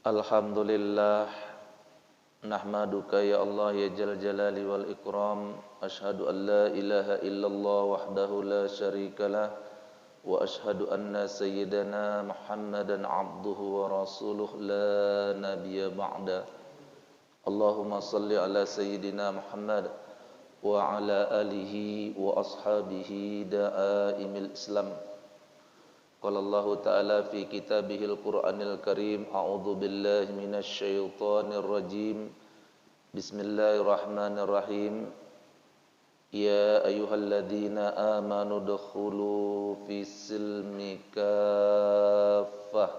Alhamdulillah, nahmaduka ya Allah ya jal jalali wal ikram. Ashhadu an la ilaha illallah wahdahu la syarikalah, wa ashhadu anna sayyidana Muhammadan abduhu wa rasuluh la nabiyya ba'da. Allahumma salli ala sayyidina Muhammad wa ala alihi wa ashabihi da'aimil Islam. Qala Allah Ta'ala fi kitabihil Qur'anil Karim, a'udzu billahi minasy syaithanir rajim. Bismillahirrahmanirrahim. Ya ayyuhalladzina amanu dukhulu fis silmi kaffah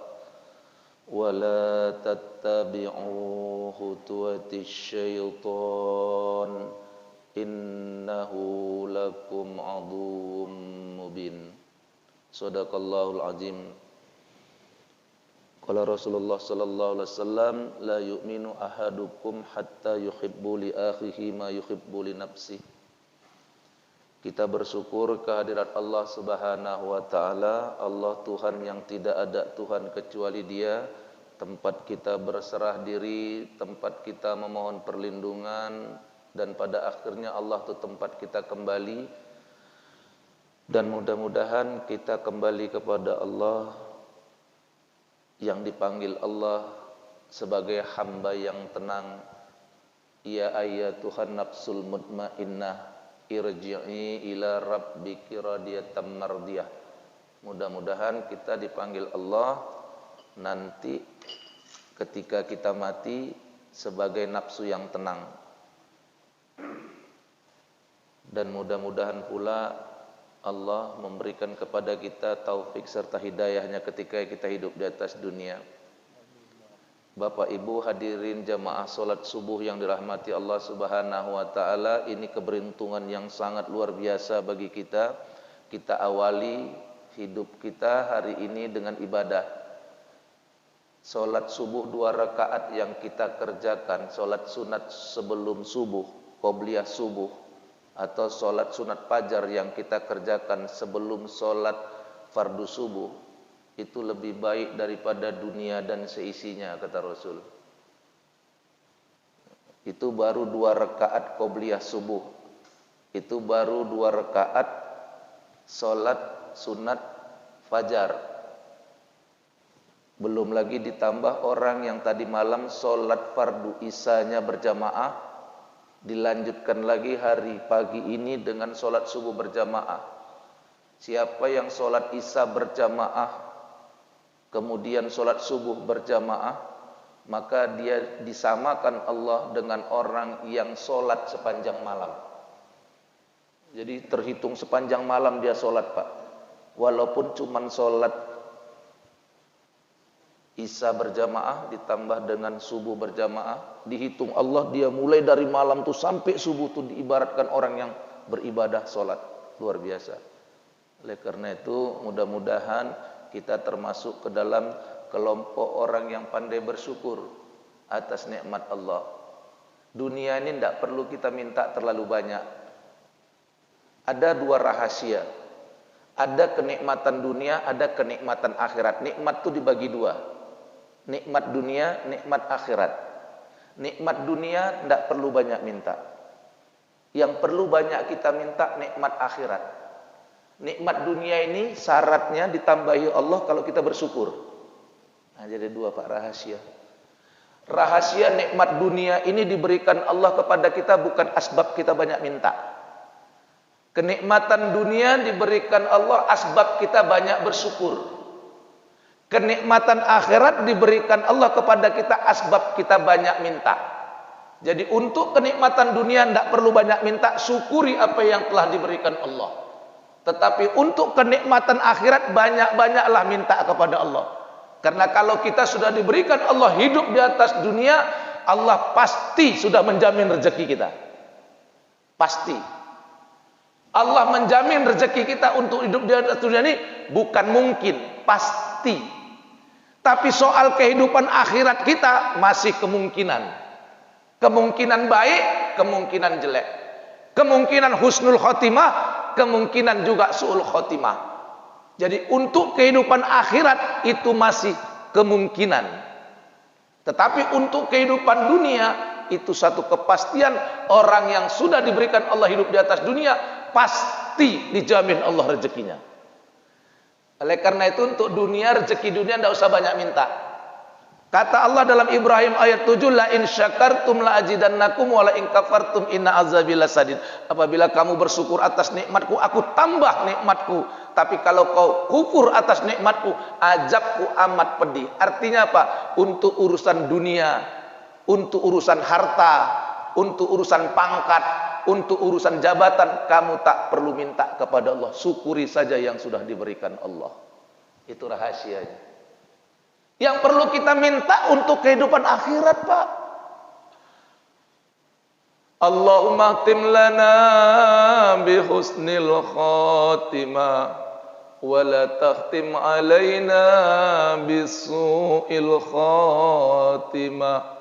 wa la tattabi'u khutuwatis syaitan innahu lakum aduwwum mubin. Shadaqallahul azim. Qala Rasulullah sallallahu alaihi wasallam, la yu'minu ahadukum hatta yuhibbu li akhihi ma yuhibbu li nafsihi. Kita bersyukur kehadirat Allah Subhanahu wa taala, Allah Tuhan yang tidak ada Tuhan kecuali Dia, tempat kita berserah diri, tempat kita memohon perlindungan, dan pada akhirnya Allah itu tempat kita kembali. Dan mudah-mudahan kita kembali kepada Allah yang dipanggil Allah sebagai hamba yang tenang. Ya ayyatuhan nafsul mutmainnah, irji'i ila rabbiki radiyatan mardiyah. Mudah-mudahan kita dipanggil Allah nanti ketika kita mati sebagai nafsu yang tenang. Dan mudah-mudahan pula Allah memberikan kepada kita taufik serta hidayahnya ketika kita hidup di atas dunia. Bapak Ibu hadirin jamaah solat subuh yang dirahmati Allah Subhanahu wa taala, ini keberuntungan yang sangat luar biasa bagi kita. Kita awali hidup kita hari ini dengan ibadah. Solat subuh 2 rakaat yang kita kerjakan, solat sunat sebelum subuh, qobliyah subuh, atau solat sunat fajar yang kita kerjakan sebelum solat fardu subuh, itu lebih baik daripada dunia dan seisinya, kata Rasul. Itu baru 2 rakaat qobliyah subuh, itu baru 2 rakaat solat sunat fajar. Belum lagi ditambah orang yang tadi malam solat fardu isanya berjamaah, dilanjutkan lagi hari pagi ini dengan solat subuh berjamaah. Siapa yang solat isya berjamaah kemudian solat subuh berjamaah, maka dia disamakan Allah dengan orang yang solat sepanjang malam. Jadi terhitung sepanjang malam dia solat, Pak. Walaupun cuman solat isya berjamaah ditambah dengan subuh berjamaah, dihitung Allah dia mulai dari malam tuh sampai subuh tuh diibaratkan orang yang beribadah solat. Luar biasa. Oleh karena itu mudah-mudahan kita termasuk ke dalam kelompok orang yang pandai bersyukur atas nikmat Allah. Dunia ini tidak perlu kita minta terlalu banyak. Ada 2 rahasia. Ada kenikmatan dunia, ada kenikmatan akhirat. Nikmat itu dibagi 2. Nikmat dunia, nikmat akhirat. Nikmat dunia tidak perlu banyak minta. Yang perlu banyak kita minta nikmat akhirat. Nikmat dunia ini syaratnya ditambahi Allah kalau kita bersyukur. Nah, jadi 2, Pak, rahasia. Rahasia nikmat dunia ini diberikan Allah kepada kita bukan asbab kita banyak minta. Kenikmatan dunia diberikan Allah asbab kita banyak bersyukur. Kenikmatan akhirat diberikan Allah kepada kita asbab kita banyak minta. Jadi untuk kenikmatan dunia tidak perlu banyak minta, syukuri apa yang telah diberikan Allah. Tetapi untuk kenikmatan akhirat banyak-banyaklah minta kepada Allah. Karena kalau kita sudah diberikan Allah hidup di atas dunia, Allah pasti sudah menjamin rezeki kita. Pasti. Allah menjamin rezeki kita untuk hidup di atas dunia ini bukan mungkin, pasti. Tapi soal kehidupan akhirat kita masih kemungkinan. Kemungkinan baik, kemungkinan jelek. Kemungkinan husnul khotimah, kemungkinan juga su'ul khotimah. Jadi untuk kehidupan akhirat itu masih kemungkinan. Tetapi untuk kehidupan dunia, itu satu kepastian orang yang sudah diberikan Allah hidup di atas dunia, pasti dijamin Allah rezekinya. Oleh karena itu untuk dunia, rezeki dunia tidak usah banyak minta. Kata Allah dalam Ibrahim ayat 7, la in syakartum la azidannakum wa la in kafartum inna azabi lasadid. Apabila kamu bersyukur atas nikmatku, aku tambah nikmatku. Tapi kalau kau kufur atas nikmatku, azabku amat pedih. Artinya apa? Untuk urusan dunia, untuk urusan harta, untuk urusan pangkat, untuk urusan jabatan, kamu tak perlu minta kepada Allah. Syukuri saja yang sudah diberikan Allah. Itu rahasianya. Yang perlu kita minta untuk kehidupan akhirat, Pak. Allahumma khtim lana bi husnil khatimah wa la takhtim alaina bi su'il khatimah.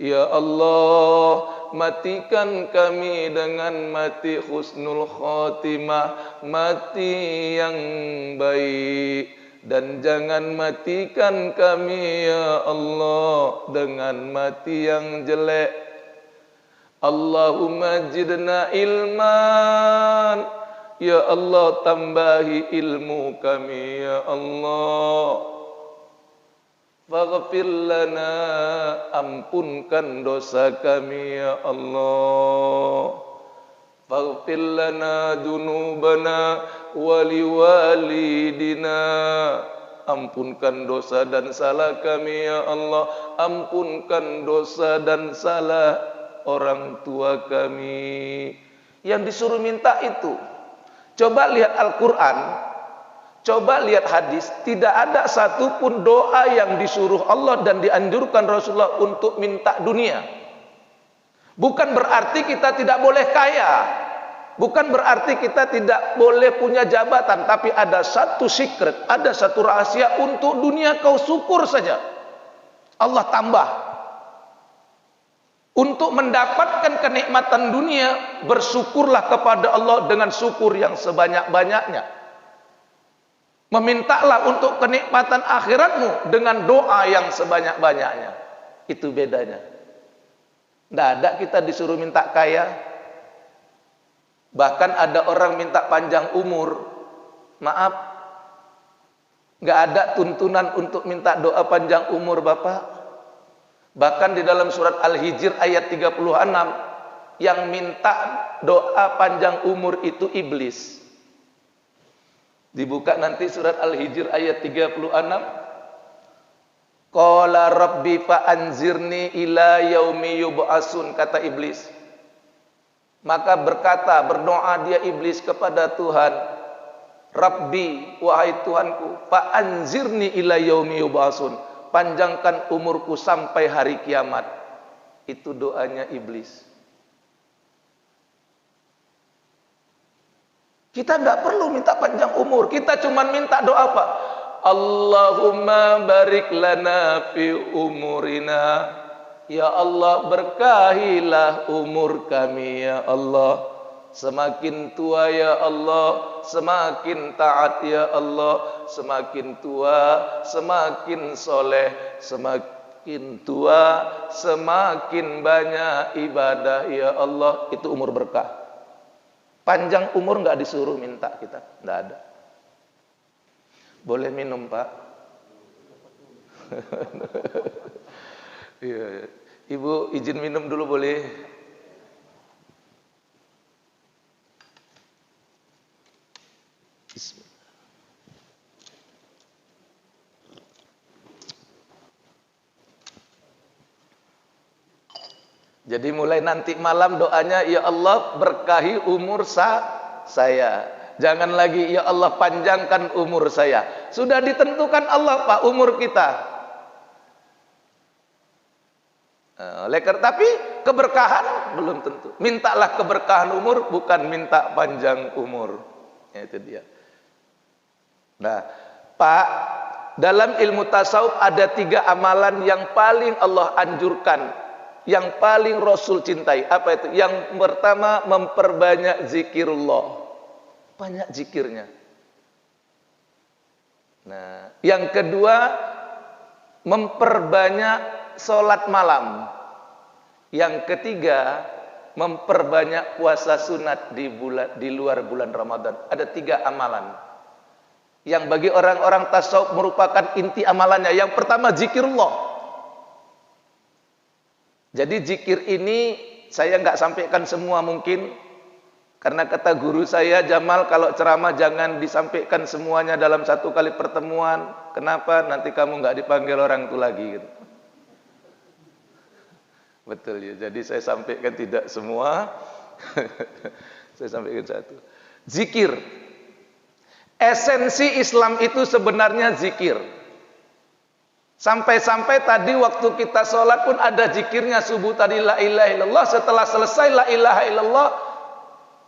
Ya Allah, matikan kami dengan mati husnul khatimah, mati yang baik. Dan jangan matikan kami ya Allah dengan mati yang jelek. Allahumma zidna ilman, ya Allah tambahi ilmu kami ya Allah. Faghfir lana, ampunkan dosa kami ya Allah. Faghfir lana dunubana wali walidina, ampunkan dosa dan salah kami ya Allah, ampunkan dosa dan salah orang tua kami. Yang disuruh minta itu, coba lihat Al-Quran, coba lihat hadis, tidak ada satupun doa yang disuruh Allah dan dianjurkan Rasulullah untuk minta dunia. Bukan berarti kita tidak boleh kaya, bukan berarti kita tidak boleh punya jabatan, tapi ada satu secret, ada satu rahasia. Untuk dunia kau syukur saja, Allah tambah. Untuk mendapatkan kenikmatan dunia, bersyukurlah kepada Allah dengan syukur yang sebanyak-banyaknya. Memintalah untuk kenikmatan akhiratmu dengan doa yang sebanyak-banyaknya. Itu bedanya. Tidak ada kita disuruh minta kaya. Bahkan ada orang minta panjang umur. Maaf, nggak ada tuntunan untuk minta doa panjang umur, Bapak. Bahkan di dalam surat Al-Hijr ayat 36, yang minta doa panjang umur itu iblis. Dibuka nanti surat Al-Hijr ayat 36. Qala rabbi fa'anzirni ila yaumi yub'asun, kata iblis. Maka berdoa dia iblis kepada Tuhan, Rabbi, wahai Tuhanku, fa'anzirni ila yaumi yub'asun, panjangkan umurku sampai hari kiamat. Itu doanya iblis. Kita tidak perlu minta panjang umur, kita cuma minta doa apa? Allahumma barik lana fi umurina, ya Allah berkahilah umur kami ya Allah. Semakin tua ya Allah, semakin taat ya Allah. Semakin tua, semakin soleh. Semakin tua, semakin banyak ibadah ya Allah. Itu umur berkah. Panjang umur nggak disuruh minta kita, nggak ada. Boleh minum, Pak? Iya. Ibu izin minum dulu boleh? Bismillah. Jadi mulai nanti malam doanya, ya Allah berkahi umur saya. Jangan lagi ya Allah panjangkan umur saya. Sudah ditentukan Allah, Pak, umur kita. Tapi keberkahan belum tentu. Mintalah keberkahan umur, bukan minta panjang umur. Ya, itu dia. Nah, Pak, dalam ilmu tasawuf ada 3 amalan yang paling Allah anjurkan, yang paling Rasul cintai. Apa itu? Yang pertama, memperbanyak zikirullah. Banyak zikirnya. Nah, yang kedua, memperbanyak sholat malam. Yang ketiga, memperbanyak puasa sunat di luar bulan Ramadan. Ada 3 amalan yang bagi orang-orang tasawuf merupakan inti amalannya. Yang pertama, zikirullah. Jadi zikir ini saya nggak sampaikan semua mungkin, karena kata guru saya, Jamal, kalau ceramah jangan disampaikan semuanya dalam 1 kali pertemuan. Kenapa? Nanti kamu nggak dipanggil orang itu lagi gitu. Betul ya, jadi saya sampaikan tidak semua. Saya sampaikan 1. Zikir. Esensi Islam itu sebenarnya zikir. Sampai-sampai tadi waktu kita sholat pun ada zikirnya subuh tadi, la ilaha illallah. Setelah selesai la ilaha illallah,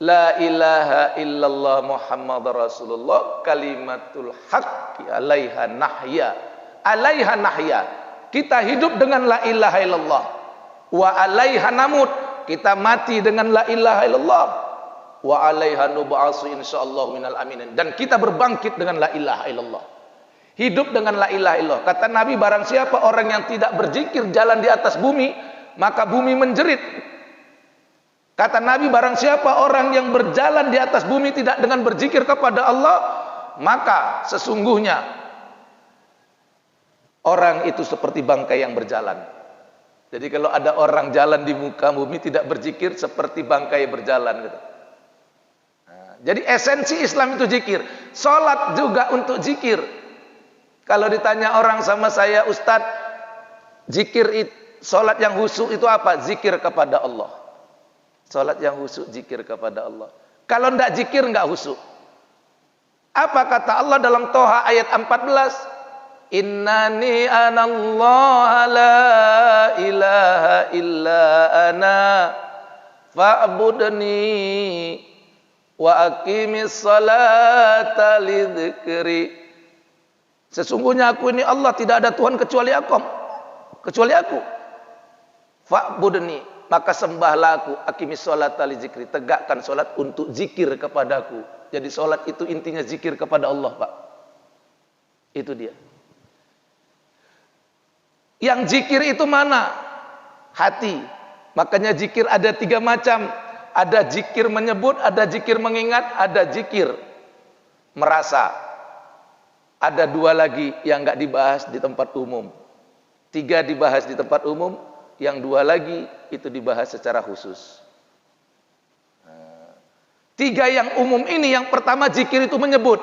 la ilaha illallah Muhammad Rasulullah kalimatul haqqi alaiha nahya. Alaiha nahya. Kita hidup dengan la ilaha illallah. Wa alaiha namut, kita mati dengan la ilaha illallah. Wa alaiha nub'atsu insyaallah minal aminin, dan kita berbangkit dengan la ilaha illallah. Hidup dengan la ilaha illallah. Kata Nabi, barang siapa orang yang tidak berzikir jalan di atas bumi, maka bumi menjerit. Kata Nabi, barang siapa orang yang berjalan di atas bumi tidak dengan berzikir kepada Allah, maka sesungguhnya orang itu seperti bangkai yang berjalan. Jadi kalau ada orang jalan di muka bumi tidak berzikir, seperti bangkai berjalan gitu. Nah, jadi esensi Islam itu zikir. Salat juga untuk zikir. Kalau ditanya orang sama saya, Ustadz, zikir salat yang khusyuk itu apa? Zikir kepada Allah. Salat yang khusyuk zikir kepada Allah. Kalau tidak zikir enggak khusyuk. Apa kata Allah dalam Toha ayat 14? Innani anallaha la ilaha illa ana fa'budni wa aqimis salata lidzikri. Sesungguhnya aku ini Allah, tidak ada Tuhan kecuali aku. Fa'budni, maka sembahlah aku, aqimis salata lidzikri, tegakkan salat untuk zikir kepadaku. Jadi salat itu intinya zikir kepada Allah, Pak. Itu dia. Yang zikir itu mana? Hati. Makanya zikir ada 3 macam. Ada zikir menyebut, ada zikir mengingat, ada zikir merasa. Ada 2 lagi yang enggak dibahas di tempat umum. 3 dibahas di tempat umum, yang 2 lagi itu dibahas secara khusus. 3 yang umum ini, yang pertama zikir itu menyebut.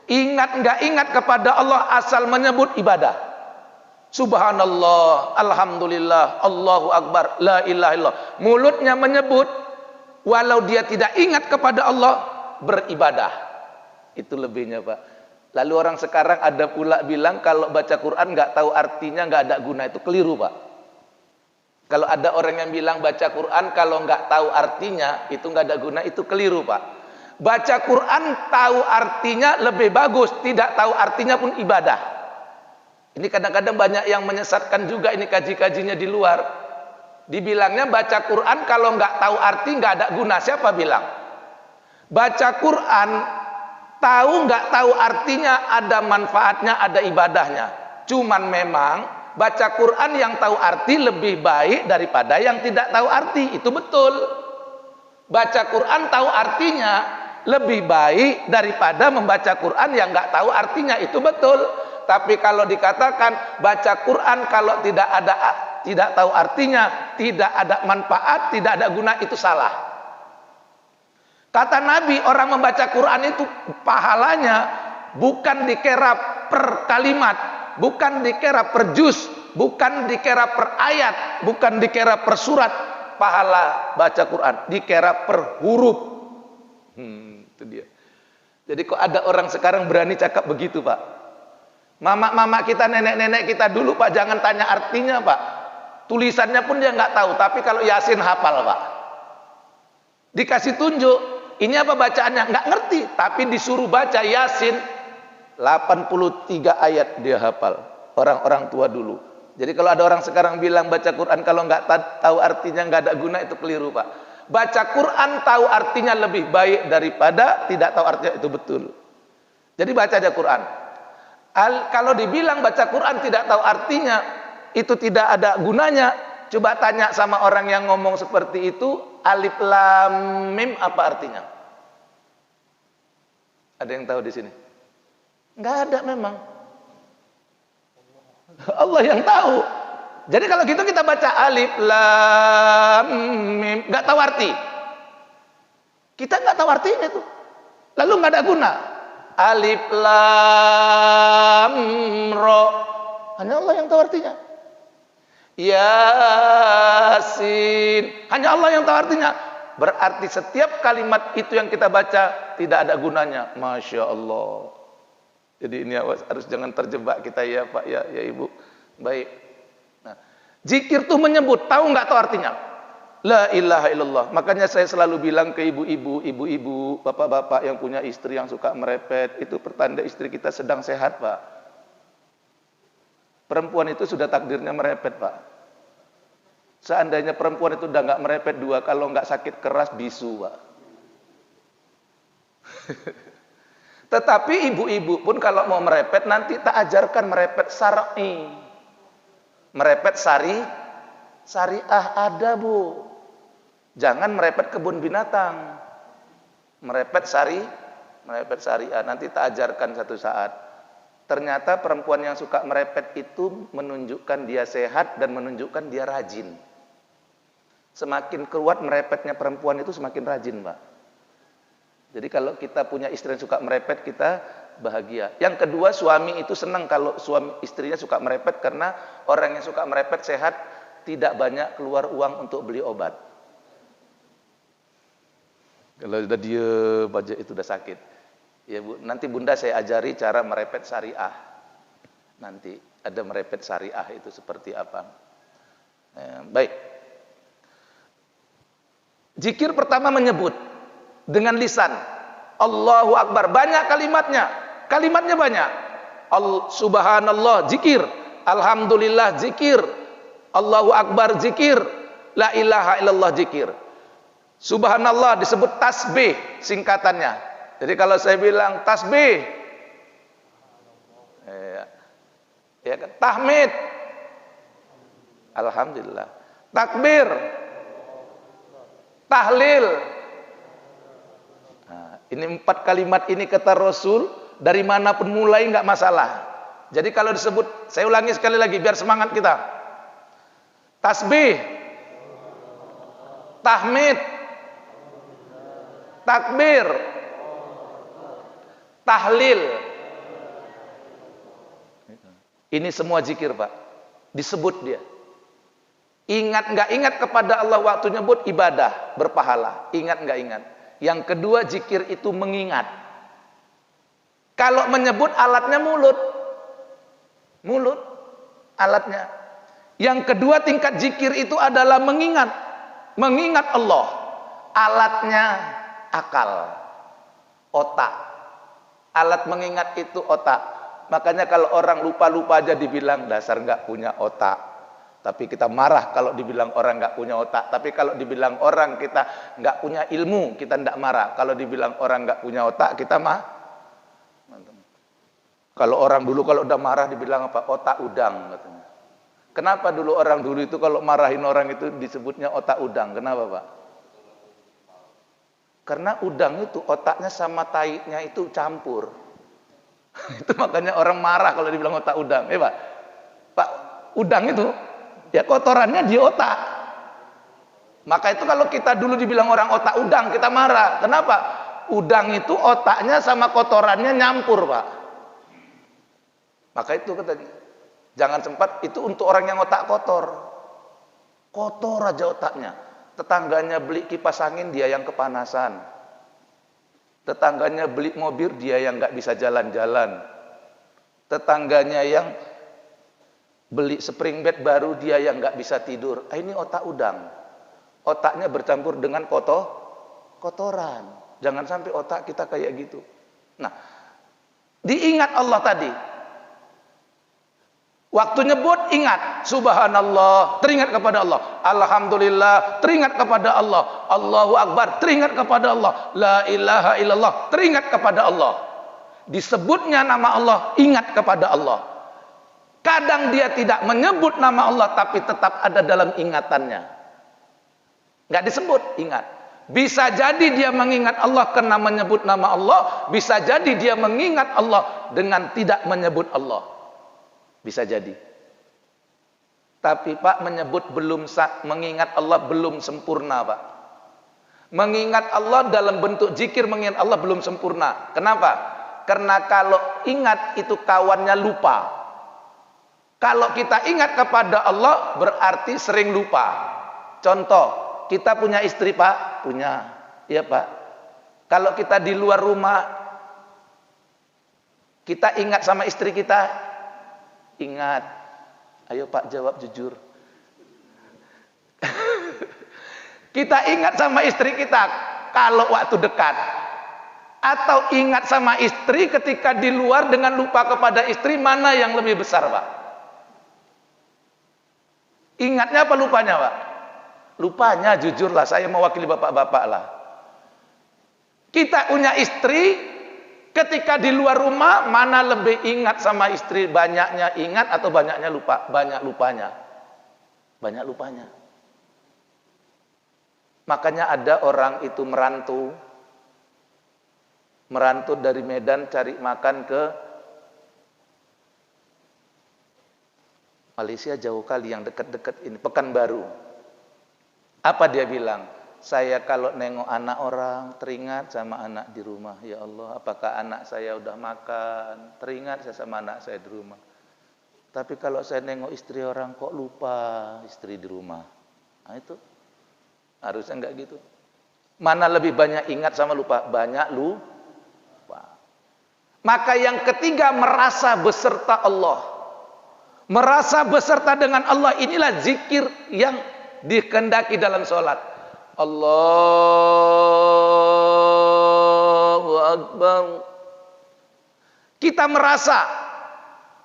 Ingat enggak ingat kepada Allah, asal menyebut ibadah. Subhanallah, alhamdulillah, Allahu akbar, la ilaha illallah. Mulutnya menyebut, walau dia tidak ingat kepada Allah, beribadah. Itu lebihnya, Pak. Lalu orang sekarang ada pula bilang kalau baca Quran nggak tahu artinya, nggak ada guna. Itu keliru, Pak. Kalau ada orang yang bilang baca Quran kalau nggak tahu artinya itu nggak ada guna, itu keliru, Pak. Baca Quran tahu artinya lebih bagus, tidak tahu artinya pun ibadah. Ini kadang-kadang banyak yang menyesatkan juga, ini kaji-kajinya di luar. Dibilangnya baca Quran kalau nggak tahu arti nggak ada guna. Siapa bilang? Baca Quran tahu nggak tahu artinya ada manfaatnya, ada ibadahnya. Cuman memang baca Quran yang tahu arti lebih baik daripada yang tidak tahu arti. Itu betul. Baca Quran tahu artinya lebih baik daripada membaca Quran yang nggak tahu artinya. Itu betul. Tapi kalau dikatakan baca Quran kalau tidak tahu artinya, tidak ada manfaat, tidak ada guna, itu salah. Kata Nabi, orang membaca Quran itu pahalanya bukan dikira per kalimat, bukan dikira per juz, bukan dikira per ayat, bukan dikira per surat. Pahala baca Quran dikira per huruf. Itu dia. Jadi kok ada orang sekarang berani cakap begitu, Pak? Mama-mama kita, nenek-nenek kita dulu, Pak, jangan tanya artinya, Pak. Tulisannya pun dia nggak tahu, tapi kalau Yasin hafal, Pak. Dikasih tunjuk, ini apa bacaannya? Nggak ngerti, tapi disuruh baca Yasin 83 ayat dia hafal. Orang-orang tua dulu. Jadi kalau ada orang sekarang bilang baca Quran kalau nggak tahu artinya nggak ada guna, itu keliru, Pak. Baca Quran tahu artinya lebih baik daripada tidak tahu artinya, itu betul. Jadi baca aja Quran. Kalau dibilang baca Quran tidak tahu artinya, itu tidak ada gunanya. Coba tanya sama orang yang ngomong seperti itu, alif lam mim apa artinya? Ada yang tahu di sini? Nggak ada memang. Allah yang tahu. Jadi kalau gitu kita baca alif lam mim, nggak tahu arti. Kita nggak tahu artinya itu. Lalu nggak ada guna. Alif lam ro, hanya Allah yang tahu artinya. Yasin, hanya Allah yang tahu artinya. Berarti setiap kalimat itu yang kita baca tidak ada gunanya. Masya Allah. Jadi ini harus jangan terjebak kita ya Pak ya Ibu. Baik. Nah, zikir tuh menyebut, tahu nggak tahu artinya? La ilaha illallah. Makanya saya selalu bilang ke ibu-ibu, bapak-bapak yang punya istri yang suka merepet, itu pertanda istri kita sedang sehat, Pak. Perempuan itu sudah takdirnya merepet, Pak. Seandainya perempuan itu udah nggak merepet dua, kalau nggak sakit keras bisu, Pak. Tetapi ibu-ibu pun kalau mau merepet nanti tak ajarkan merepet syar'i. Merepet syariah ada, Bu. Jangan merepet kebun binatang. Merepet syariah nanti tak ajarkan satu saat. Ternyata perempuan yang suka merepet itu menunjukkan dia sehat dan menunjukkan dia rajin. Semakin kuat merepetnya perempuan itu semakin rajin, Pak. Jadi kalau kita punya istri yang suka merepet, kita bahagia. Yang kedua, suami itu senang kalau suami istrinya suka merepet, karena orang yang suka merepet sehat, tidak banyak keluar uang untuk beli obat. Kalau sudah diem aja itu udah sakit. Ya Bu, nanti Bunda saya ajari cara merepet syariah. Nanti ada merepet syariah itu seperti apa. Baik. Zikir pertama menyebut dengan lisan. Allahu Akbar. Banyak kalimatnya. Kalimatnya banyak. Subhanallah zikir. Alhamdulillah zikir. Allahu Akbar zikir. La ilaha illallah zikir. Subhanallah disebut tasbih singkatannya. Jadi kalau saya bilang tasbih, ya kan? Tahmid, alhamdulillah. Takbir, tahlil. Nah, ini 4 kalimat ini kata Rasul, dari manapun mulai nggak masalah. Jadi kalau disebut, saya ulangi sekali lagi biar semangat kita. Tasbih, tahmid, takbir, tahlil. Ini semua zikir, Pak. Disebut dia. Ingat nggak ingat kepada Allah waktu nyebut, ibadah, berpahala. Ingat nggak ingat. Yang kedua, zikir itu mengingat. Kalau menyebut alatnya mulut. Mulut alatnya. Yang kedua tingkat zikir itu adalah mengingat. Mengingat Allah. Alatnya akal. Otak. Alat mengingat itu otak. Makanya kalau orang lupa-lupa aja dibilang dasar nggak punya otak. Tapi kita marah kalau dibilang orang nggak punya otak. Tapi kalau dibilang orang kita nggak punya ilmu, kita nggak marah. Kalau dibilang orang nggak punya otak, kita mah. Kalau orang dulu kalau udah marah dibilang apa? Otak udang katanya. Kenapa dulu orang dulu itu kalau marahin orang itu disebutnya otak udang? Kenapa, Pak? Karena udang itu otaknya sama taiknya itu campur. Itu makanya orang marah kalau dibilang otak udang. Pak, Pak, udang itu ya kotorannya di otak. Maka itu kalau kita dulu dibilang orang otak udang, kita marah. Kenapa? Udang itu otaknya sama kotorannya nyampur, Pak. Maka itu tadi, jangan sempat itu untuk orang yang otak kotor. Kotor aja otaknya. Tetangganya beli kipas angin, dia yang kepanasan. Tetangganya beli mobil, dia yang nggak bisa jalan-jalan. Tetangganya yang beli spring bed baru, dia yang nggak bisa tidur. Ini otak udang. Otaknya bercampur dengan kotoran. Jangan sampai otak kita kayak gitu. Nah, diingat Allah tadi. Waktu nyebut ingat, subhanallah, teringat kepada Allah. Alhamdulillah, teringat kepada Allah. Allahu Akbar, teringat kepada Allah. La ilaha illallah, teringat kepada Allah. Disebutnya nama Allah, ingat kepada Allah. Kadang dia tidak menyebut nama Allah tapi tetap ada dalam ingatannya. Nggak disebut, ingat. Bisa jadi dia mengingat Allah karena menyebut nama Allah, bisa jadi dia mengingat Allah dengan tidak menyebut Allah. Bisa jadi. Tapi Pak, mengingat Allah belum sempurna, Pak. Mengingat Allah dalam bentuk zikir, mengingat Allah belum sempurna. Kenapa? Karena kalau ingat itu kawannya lupa. Kalau kita ingat kepada Allah berarti sering lupa. Contoh, kita punya istri, Pak? Punya. Iya, Pak. Kalau kita di luar rumah, kita ingat sama istri kita? Ingat. Ayo Pak, jawab jujur. Kita ingat sama istri kita kalau waktu dekat. Atau ingat sama istri ketika di luar dengan lupa kepada istri, mana yang lebih besar, Pak? Ingatnya apa lupanya, Pak? Lupanya, jujurlah, saya mewakili bapak-bapak lah. Kita punya istri, ketika di luar rumah, mana lebih ingat sama istri? Banyaknya ingat atau banyaknya lupa? Banyak lupanya. Banyak lupanya. Makanya ada orang itu merantau. Merantau dari Medan cari makan ke Malaysia, jauh kali, yang dekat-dekat ini, Pekanbaru. Apa dia bilang? Saya kalau nengok anak orang teringat sama anak di rumah. Ya Allah, apakah anak saya udah makan? Teringat saya sama anak saya di rumah. Tapi kalau saya nengok istri orang kok lupa istri di rumah. Nah itu harusnya enggak gitu. Mana lebih banyak ingat sama lupa? Banyak lupa. Maka yang ketiga, merasa beserta Allah. Merasa beserta dengan Allah, inilah zikir yang dikehendaki dalam sholat. Allahu Akbar. Kita merasa,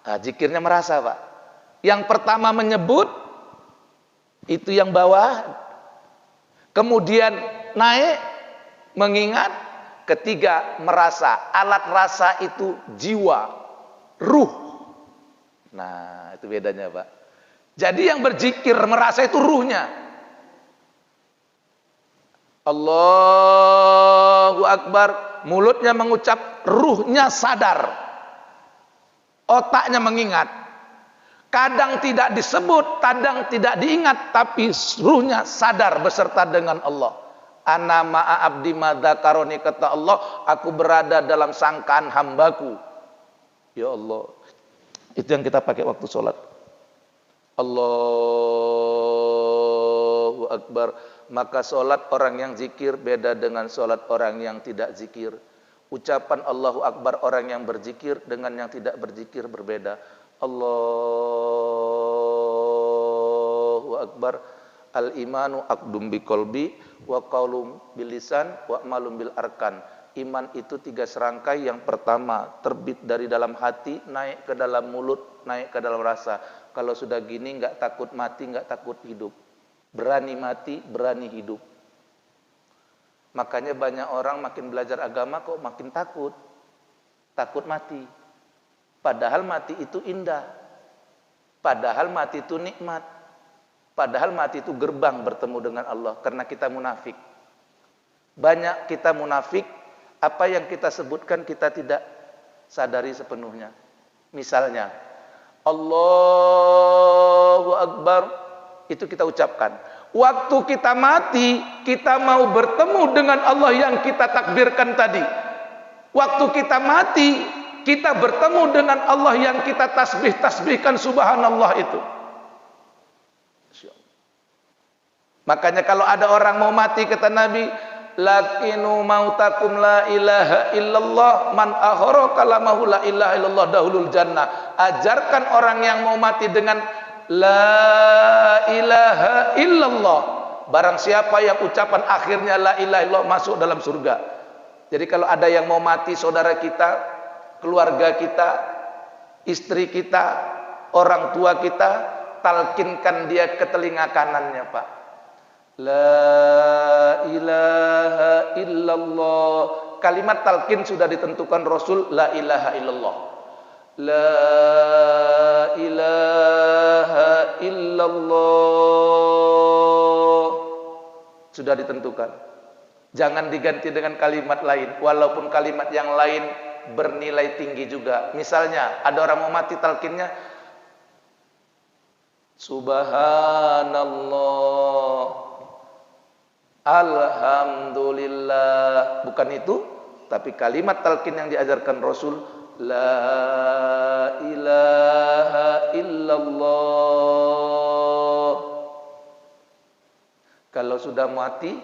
nah, zikirnya merasa, Pak. Yang pertama menyebut, itu yang bawah. Kemudian naik, mengingat. Ketiga, merasa. Alat rasa itu jiwa, ruh. Nah, itu bedanya, Pak. Jadi yang berzikir merasa itu ruhnya. Allahu Akbar, mulutnya mengucap, ruhnya sadar. Otaknya mengingat. Kadang tidak disebut, kadang tidak diingat, tapi ruhnya sadar beserta dengan Allah. Ana ma'a abdi madzakaroni, kata Allah, aku berada dalam sangkaan hambaku. Ya Allah. Itu yang kita pakai waktu sholat. Allahu Akbar. Maka sholat orang yang zikir beda dengan sholat orang yang tidak zikir. Ucapan Allahu Akbar orang yang berzikir dengan yang tidak berzikir berbeda. Allahu Akbar. Al-imanu aqdum biqalbi wa qaulum bilisan wa malum bil arkan. Iman itu 3 serangkai. Yang pertama terbit dari dalam hati, naik ke dalam mulut, naik ke dalam rasa. Kalau sudah gini nggak takut mati, nggak takut hidup. Berani mati, berani hidup. Makanya banyak orang makin belajar agama kok makin takut. Takut mati. Padahal mati itu indah. Padahal mati itu nikmat. Padahal mati itu gerbang bertemu dengan Allah. Karena kita munafik. Banyak kita munafik. Apa yang kita sebutkan kita tidak sadari sepenuhnya. Misalnya, Allahu Akbar, itu kita ucapkan. Waktu kita mati, kita mau bertemu dengan Allah yang kita takbirkan tadi. Waktu kita mati, kita bertemu dengan Allah yang kita tasbihkan subhanallah itu. Makanya kalau ada orang mau mati, kata Nabi, lakinu mautakum la ilaha illallah, man akhara kalamahu la ilaha illallah dahulul jannah. Ajarkan orang yang mau mati dengan la ilaha illallah. Barang siapa yang ucapan akhirnya la ilaha illallah masuk dalam surga. Jadi kalau ada yang mau mati, saudara kita, keluarga kita, istri kita, orang tua kita, talkinkan dia ke telinga kanannya, Pak. La ilaha illallah. Kalimat talqin sudah ditentukan Rasul, la ilaha illallah. La ilaha illallah. Sudah ditentukan. Jangan diganti dengan kalimat lain, walaupun kalimat yang lain bernilai tinggi juga. Misalnya ada orang mau mati, talqinnya Subhanallah, Alhamdulillah. Bukan itu, tapi kalimat talqin yang diajarkan Rasul, La ilaha illallah. Kalau sudah mati,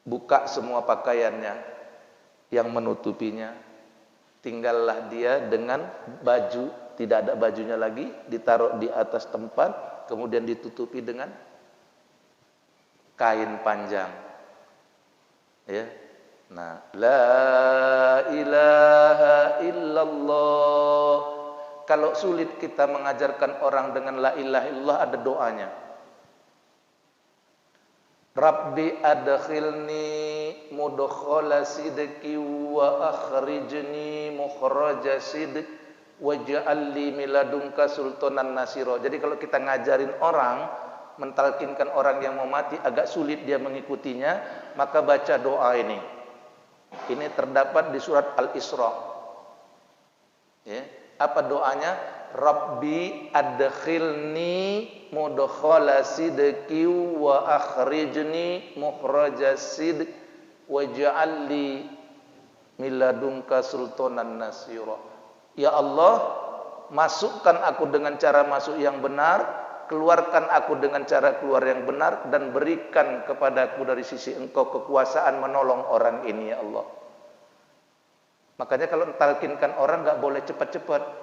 buka semua pakaiannya yang menutupinya. Tinggallah dia dengan baju, tidak ada bajunya lagi, ditaruh di atas tempat, kemudian ditutupi dengan kain panjang. Ya. Nah, la ilaha illallah. Kalau sulit kita mengajarkan orang dengan la ilaha illallah, ada doanya. Rabbi adkhilni mudkhala sidqi wa akhrijni mukhraja sidq waj'al li min ladunka sultanan nasira. Jadi kalau kita ngajarin orang, mentalkinkan orang yang mau mati agak sulit dia mengikutinya, maka baca doa ini. Ini terdapat di surat Al-Isra. Ya, apa doanya? Rabbi adkhilni mudkhala sidqi wa akhrijni mukhraja sidq waj'al li min ladunka sultanan nasira. Ya Allah, masukkan aku dengan cara masuk yang benar, keluarkan aku dengan cara keluar yang benar, dan berikan kepadaku dari sisi Engkau kekuasaan menolong orang ini, ya Allah. Makanya kalau talkinkan orang nggak boleh cepat-cepat,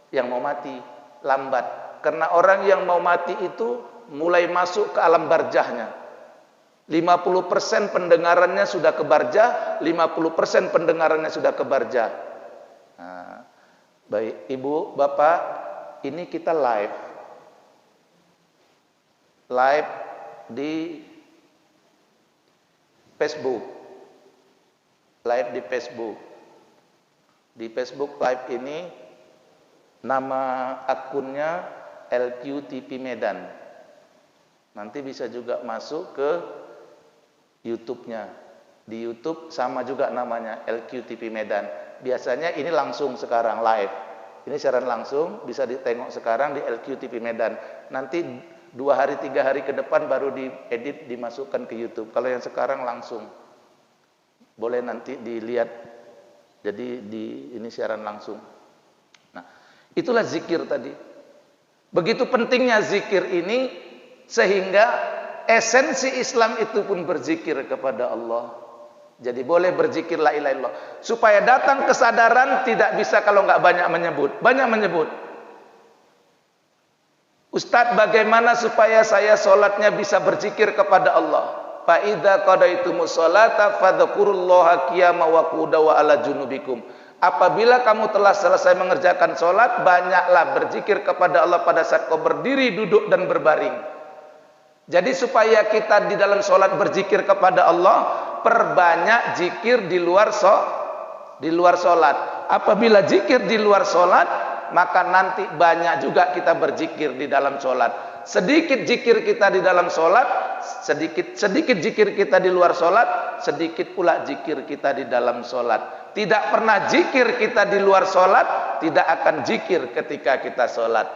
yang mau mati lambat, karena orang yang mau mati itu mulai masuk ke alam barjahnya. 50% pendengarannya sudah ke barjah, 50% pendengarannya sudah ke barjah. Nah, baik ibu, bapak, ini kita live di Facebook, Di Facebook live ini nama akunnya LQTP Medan. Nanti bisa juga masuk ke YouTube-nya. Di YouTube sama juga namanya LQTP Medan. Biasanya ini langsung sekarang live. Ini siaran langsung, bisa ditengok sekarang di LQTP Medan. Nanti 2 hari 3 hari ke depan baru diedit, dimasukkan ke YouTube. Kalau yang sekarang langsung, boleh nanti dilihat. Jadi ini siaran langsung. Nah, itulah zikir tadi. Begitu pentingnya zikir ini, sehingga esensi Islam itu pun berzikir kepada Allah. Jadi boleh berzikir la ilaha illallah. Supaya datang kesadaran, tidak bisa kalau nggak banyak menyebut. Banyak menyebut. Ustadz, bagaimana supaya saya sholatnya bisa berzikir kepada Allah? Fa idza qadaitumus sholata fadhkurullaha qiyaman wa qu'udan wa ala junubikum. Apabila kamu telah selesai mengerjakan sholat, banyaklah berzikir kepada Allah pada saat kau berdiri, duduk, dan berbaring. Jadi supaya kita di dalam sholat berzikir kepada Allah, perbanyak zikir di luar sholat. Apabila zikir di luar sholat, maka nanti banyak juga kita berzikir di dalam sholat. Sedikit zikir kita di dalam sholat, sedikit zikir kita di luar sholat, sedikit pula zikir kita di dalam sholat. Tidak pernah zikir kita di luar sholat, tidak akan zikir ketika kita sholat.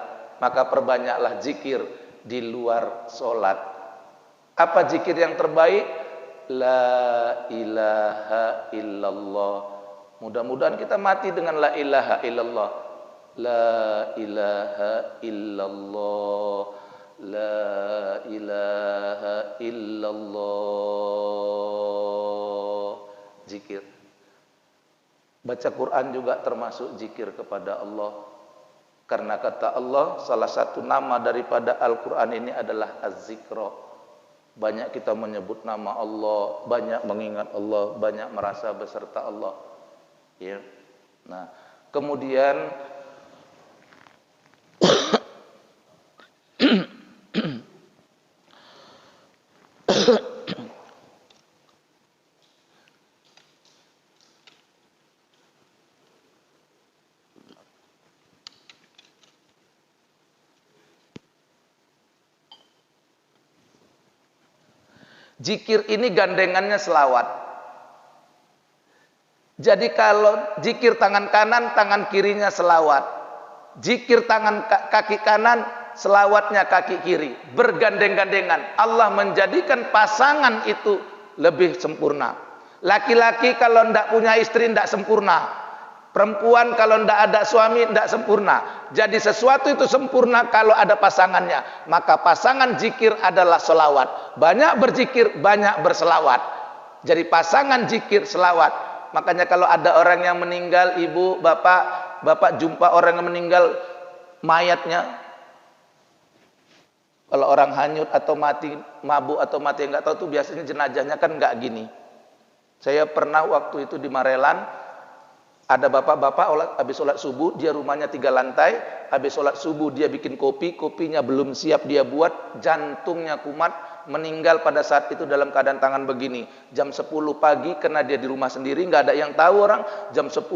Maka perbanyaklah zikir di luar sholat. Apa zikir yang terbaik? La ilaha illallah. Mudah-mudahan kita mati dengan la ilaha illallah. La ilaha illallah, la ilaha illallah. Zikir. Baca Quran juga termasuk zikir kepada Allah. Karena kata Allah, salah satu nama daripada Al-Quran ini adalah Az-Zikra. Banyak kita menyebut nama Allah, banyak mengingat Allah, banyak merasa beserta Allah. Ya. Nah, kemudian Zikir ini gandengannya selawat. Jadi kalau zikir tangan kanan, tangan kirinya selawat. Zikir tangan kaki kanan, selawatnya kaki kiri. Bergandeng-gandengan. Allah menjadikan pasangan itu lebih sempurna. Laki-laki kalau tidak punya istri tidak sempurna. Perempuan kalau tidak ada suami tidak sempurna. Jadi sesuatu itu sempurna kalau ada pasangannya. Maka pasangan zikir adalah selawat. Banyak berzikir, banyak berselawat. Jadi pasangan zikir selawat. Makanya kalau ada orang yang meninggal, ibu, bapak jumpa orang yang meninggal, mayatnya. Kalau orang hanyut atau mati, mabuk atau mati nggak tahu tuh biasanya jenazahnya kan nggak gini. Saya pernah waktu itu di Marelan. Ada bapak-bapak habis sholat subuh, dia rumahnya 3 lantai, habis sholat subuh dia bikin kopi, kopinya belum siap dia buat, jantungnya kumat, meninggal pada saat itu dalam keadaan tangan begini. Jam 10 pagi, karena dia di rumah sendiri, nggak ada yang tahu orang, jam 10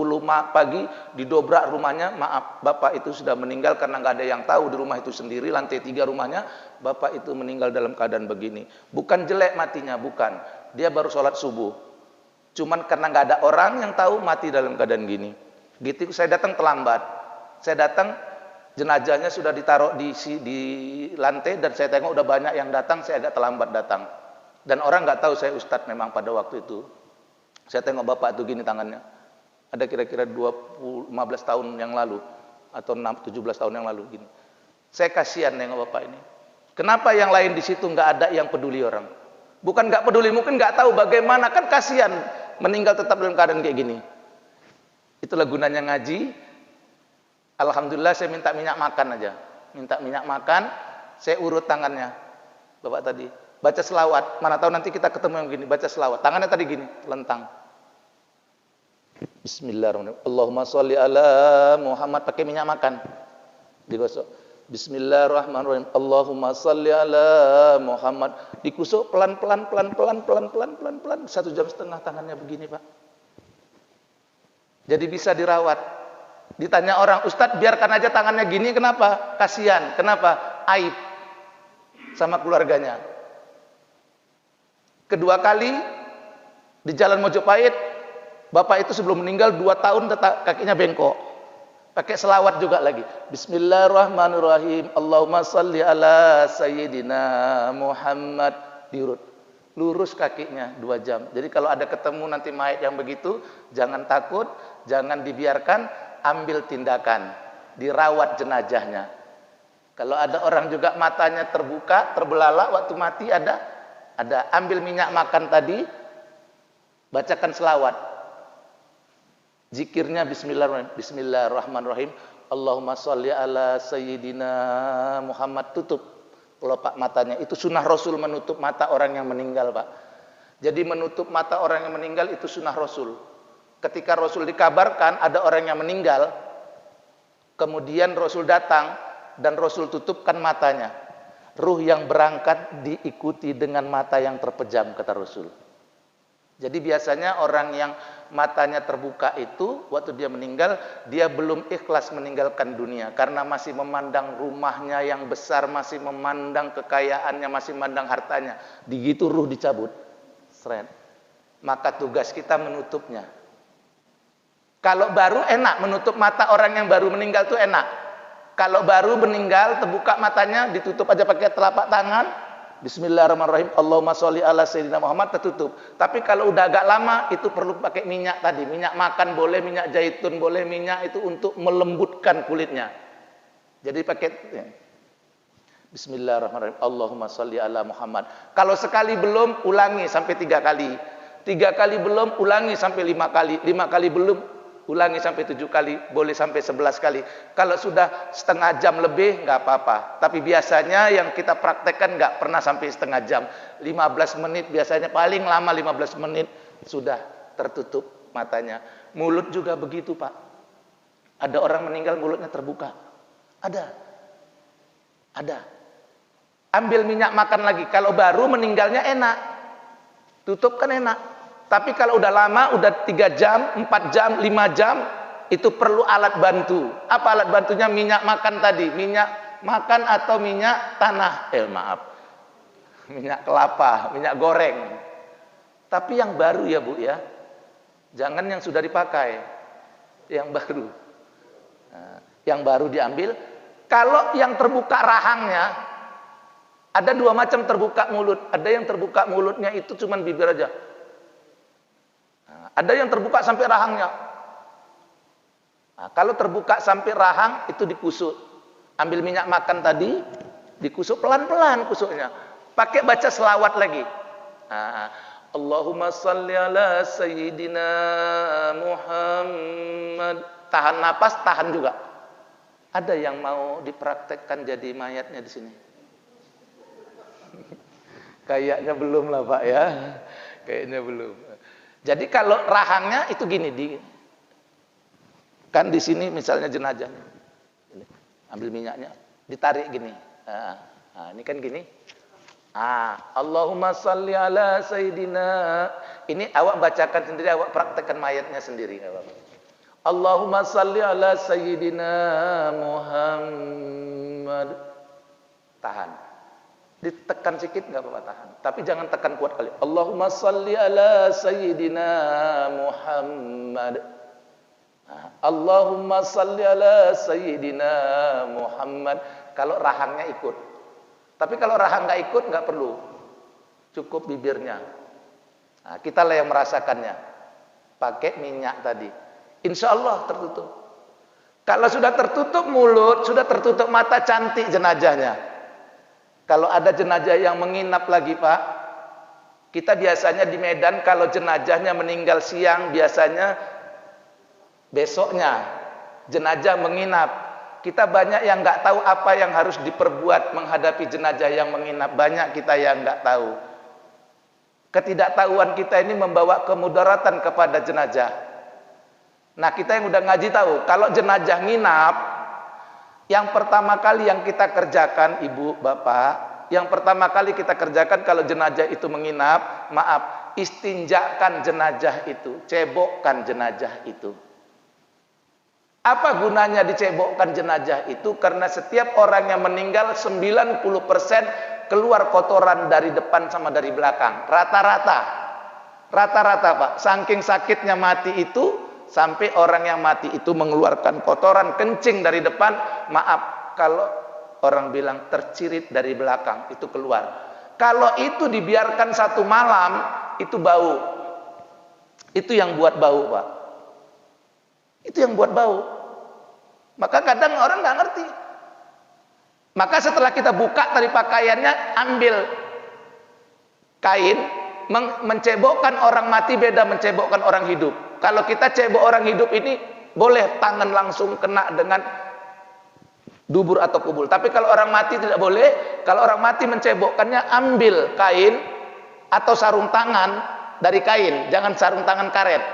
pagi didobrak rumahnya, maaf, bapak itu sudah meninggal karena nggak ada yang tahu di rumah itu sendiri, lantai 3 rumahnya, bapak itu meninggal dalam keadaan begini. Bukan jelek matinya, bukan. Dia baru sholat subuh. Cuman karena nggak ada orang yang tahu mati dalam keadaan gini. Gitu saya datang terlambat. Saya datang jenazahnya sudah ditaruh di lantai dan saya tengok udah banyak yang datang, saya agak terlambat datang. Dan orang nggak tahu saya ustadz memang pada waktu itu. Saya tengok bapak itu gini tangannya. Ada kira-kira 15 tahun yang lalu atau 17 tahun yang lalu gini. Saya kasihan nengok bapak ini. Kenapa yang lain di situ nggak ada yang peduli orang? Bukan nggak peduli, mungkin nggak tahu bagaimana, kan kasihan meninggal tetap dalam keadaan kayak gini. Itulah gunanya ngaji. Alhamdulillah saya minta minyak makan aja. Minta minyak makan, saya urut tangannya. Bapak tadi baca selawat. Mana tahu nanti kita ketemu yang gini, baca selawat. Tangannya tadi gini, lentang. Bismillahirrahmanirrahim. Allahumma sholli ala Muhammad, pakai minyak makan. Digosok. Bismillahirrahmanirrahim. Allahumma sholli ala Muhammad. Dikusuk pelan-pelan 1,5 jam tangannya begini, Pak. Jadi bisa dirawat. Ditanya orang, Ustadz biarkan aja tangannya gini, kenapa? Kasihan. Kenapa? Aib sama keluarganya. Kedua kali di Jalan Mojopahit, bapak itu sebelum meninggal 2 tahun kakinya bengkok. Pakai selawat juga lagi. Bismillahirrahmanirrahim. Allahumma salli ala Sayyidina Muhammad. Diurut. Lurus kakinya 2 jam. Jadi kalau ada ketemu nanti mayat yang begitu, jangan takut, jangan dibiarkan, ambil tindakan. Dirawat jenazahnya. Kalau ada orang juga matanya terbuka, terbelalak waktu mati ada ambil minyak makan tadi, bacakan selawat. Zikirnya Bismillahirrahmanirrahim. Allahumma sholli ala Sayyidina Muhammad. Tutup kelopak matanya. Itu sunnah Rasul menutup mata orang yang meninggal, Pak. Jadi menutup mata orang yang meninggal itu sunnah Rasul. Ketika Rasul dikabarkan ada orang yang meninggal, kemudian Rasul datang dan Rasul tutupkan matanya. Ruh yang berangkat diikuti dengan mata yang terpejam, kata Rasul. Jadi biasanya orang yang matanya terbuka itu waktu dia meninggal, dia belum ikhlas meninggalkan dunia karena masih memandang rumahnya yang besar, masih memandang kekayaannya, masih memandang hartanya. Begitu ruh dicabut, seret. Maka tugas kita menutupnya. Kalau baru enak menutup mata orang yang baru meninggal itu enak. Kalau baru meninggal terbuka matanya, ditutup aja pakai telapak tangan. Bismillahirrahmanirrahim. Allahumma sholli ala Sayyidina Muhammad, tertutup. Tapi kalau udah agak lama itu perlu pakai minyak tadi. Minyak makan boleh, minyak zaitun boleh, minyak itu untuk melembutkan kulitnya. Jadi pakai Bismillahirrahmanirrahim. Allahumma sholli ala Muhammad. Kalau sekali belum, ulangi sampai 3 kali. 3 kali belum, ulangi sampai 5 kali. 5 kali belum, ulangi sampai 7 kali, boleh sampai 11 kali. Kalau sudah setengah jam lebih, nggak apa-apa. Tapi biasanya yang kita praktekkan nggak pernah sampai setengah jam. 15 menit biasanya, paling lama 15 menit sudah tertutup matanya. Mulut juga begitu, Pak. Ada orang meninggal mulutnya terbuka. Ada. Ambil minyak makan lagi. Kalau baru meninggalnya enak. Tutup kan enak. Tapi kalau udah lama, udah 3 jam, 4 jam, 5 jam, itu perlu alat bantu. Apa alat bantunya? Minyak makan tadi. Minyak makan atau minyak tanah. Maaf. minyak kelapa, minyak goreng. Tapi yang baru ya Bu ya, jangan yang sudah dipakai, yang baru. Nah, yang baru diambil. Kalau yang terbuka rahangnya, ada dua macam terbuka mulut. Ada yang terbuka mulutnya itu cuman bibir aja. Nah, ada yang terbuka sampai rahangnya. Nah, kalau terbuka sampai rahang itu dikusuk. Ambil minyak makan tadi, dikusuk pelan-pelan kusuknya. Pakai baca selawat lagi. Nah, Allahumma salli ala Sayyidina Muhammad. Tahan napas, tahan juga. Ada yang mau dipraktekkan jadi mayatnya di sini? Kayaknya belum lah Pak ya. Kayaknya belum. Jadi kalau rahangnya itu gini, kan di sini misalnya jenazah, ambil minyaknya, ditarik gini. Nah, ini kan gini. Allahumma salli ala Sayyidina. Ini awak bacakan sendiri, awak praktekkan mayatnya sendiri. Allahumma salli ala Sayyidina Muhammad. Tahan. Ditekan sedikit nggak apa-apa, tahan. Tapi jangan tekan kuat kali. Allahumma salli ala Sayyidina Muhammad. Allahumma salli ala Sayyidina Muhammad. Kalau rahangnya ikut. Tapi kalau rahang nggak ikut nggak perlu. Cukup bibirnya. Nah, kita lah yang merasakannya. Pakai minyak tadi. Insya Allah tertutup. Kalau sudah tertutup mulut, sudah tertutup mata, cantik jenazahnya. Kalau ada jenazah yang menginap lagi Pak, kita biasanya di Medan kalau jenazahnya meninggal siang, biasanya besoknya jenazah menginap. Kita banyak yang nggak tahu apa yang harus diperbuat menghadapi jenazah yang menginap. Banyak kita yang nggak tahu. Ketidaktahuan kita ini membawa kemudaratan kepada jenazah. Nah, kita yang udah ngaji tahu, kalau jenazah nginap, yang pertama kali yang kita kerjakan, Ibu, Bapak, yang pertama kali kita kerjakan kalau jenazah itu menginap, maaf, istinjakan jenazah itu, cebokkan jenazah itu. Apa gunanya dicebokkan jenazah itu? Karena setiap orang yang meninggal 90% keluar kotoran dari depan sama dari belakang. Rata-rata. Rata-rata Pak. Saking sakitnya mati itu, sampai orang yang mati itu mengeluarkan kotoran kencing dari depan. Maaf, kalau orang bilang tercirit dari belakang, itu keluar. Kalau itu dibiarkan satu malam, itu bau. Itu yang buat bau Pak. Itu yang buat bau. Maka kadang orang nggak ngerti. Maka setelah kita buka tadi pakaiannya, ambil kain, mencebokkan orang mati beda mencebokkan orang hidup. Kalau kita cebok orang hidup ini boleh tangan langsung kena dengan dubur atau kubul. Tapi kalau orang mati tidak boleh. Kalau orang mati mencebokkannya, ambil kain atau sarung tangan dari kain. Jangan sarung tangan karet.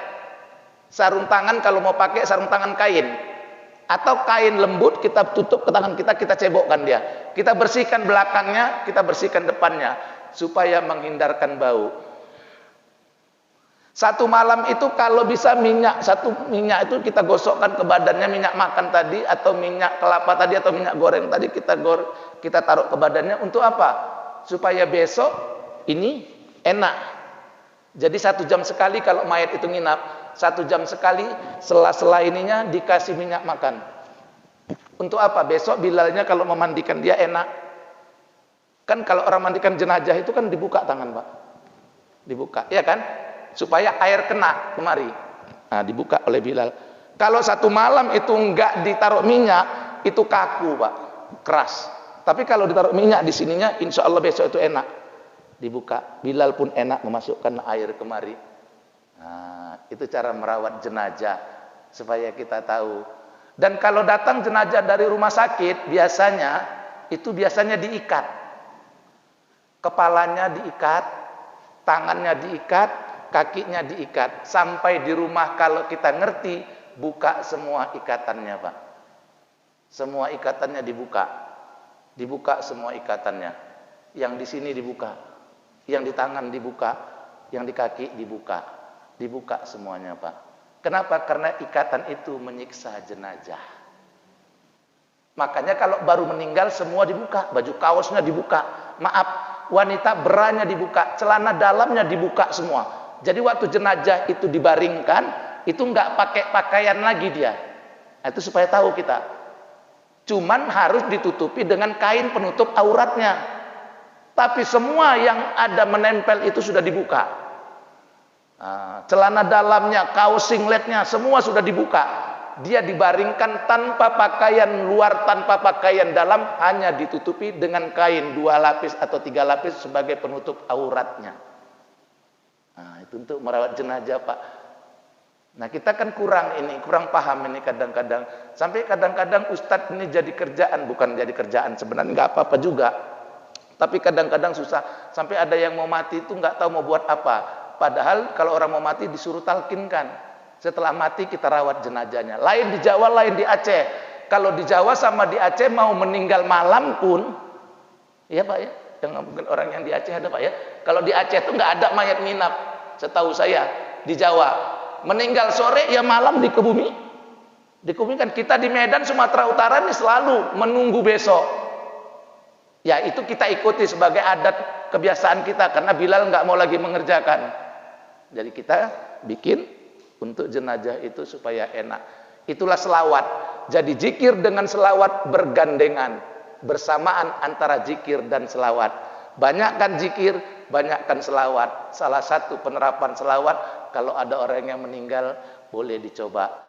Sarung tangan kalau mau pakai sarung tangan kain. Atau kain lembut kita tutup ke tangan kita, kita cebokkan dia. Kita bersihkan belakangnya, kita bersihkan depannya. Supaya menghindarkan bau. Satu malam itu kalau bisa minyak, satu minyak itu kita gosokkan ke badannya, minyak makan tadi atau minyak kelapa tadi atau minyak goreng tadi kita taruh ke badannya. Untuk apa? Supaya besok ini enak. Jadi 1 jam sekali kalau mayat itu nginap, 1 jam sekali sela-sela ininya dikasih minyak makan. Untuk apa? Besok bilalnya kalau memandikan dia enak. Kan kalau orang mandikan jenazah itu kan dibuka tangan Pak. Dibuka, ya kan? Supaya air kena kemari. Nah, dibuka oleh Bilal. Kalau 1 malam itu enggak ditaruh minyak, itu kaku Pak, keras. Tapi kalau ditaruh minyak di sininya, insya Allah besok itu enak. Dibuka, Bilal pun enak memasukkan air kemari. Nah, itu cara merawat jenazah supaya kita tahu. Dan kalau datang jenazah dari rumah sakit, itu biasanya diikat. Kepalanya diikat, tangannya diikat, kakinya diikat. Sampai di rumah kalau kita ngerti, buka semua ikatannya Pak. Semua ikatannya dibuka. Dibuka semua ikatannya. Yang di sini dibuka. Yang di tangan dibuka. Yang di kaki dibuka. Dibuka semuanya Pak. Kenapa? Karena ikatan itu menyiksa jenazah. Makanya kalau baru meninggal semua dibuka. Baju kaosnya dibuka. Maaf, wanita beranya dibuka, celana dalamnya dibuka semua. Jadi waktu jenazah itu dibaringkan, itu nggak pakai pakaian lagi dia. Nah, itu supaya tahu kita. Cuman harus ditutupi dengan kain penutup auratnya. Tapi semua yang ada menempel itu sudah dibuka. Nah, celana dalamnya, kaos singletnya, semua sudah dibuka. Dia dibaringkan tanpa pakaian luar, tanpa pakaian dalam, hanya ditutupi dengan kain 2 lapis atau 3 lapis sebagai penutup auratnya. Nah, itu untuk merawat jenazah, Pak. Nah, kita kan kurang paham ini kadang-kadang. Sampai kadang-kadang ustadz ini jadi kerjaan, bukan jadi kerjaan sebenarnya, nggak apa-apa juga. Tapi kadang-kadang susah. Sampai ada yang mau mati itu nggak tahu mau buat apa. Padahal kalau orang mau mati disuruh talkinkan. Setelah mati kita rawat jenazahnya. Lain di Jawa, lain di Aceh. Kalau di Jawa sama di Aceh mau meninggal malam pun, ya Pak ya, yang mungkin orang yang di Aceh ada Pak ya. Kalau di Aceh itu nggak ada mayat nginap, setahu saya di Jawa. Meninggal sore ya malam dikebumi. Dikebumikan. Kita di Medan Sumatera Utara ini selalu menunggu besok. Ya itu kita ikuti sebagai adat kebiasaan kita karena Bilal nggak mau lagi mengerjakan. Jadi kita bikin untuk jenazah itu supaya enak. Itulah selawat. Jadi zikir dengan selawat bergandengan, bersamaan antara zikir dan selawat. Banyakkan zikir, banyakkan selawat. Salah satu penerapan selawat, kalau ada orang yang meninggal boleh dicoba.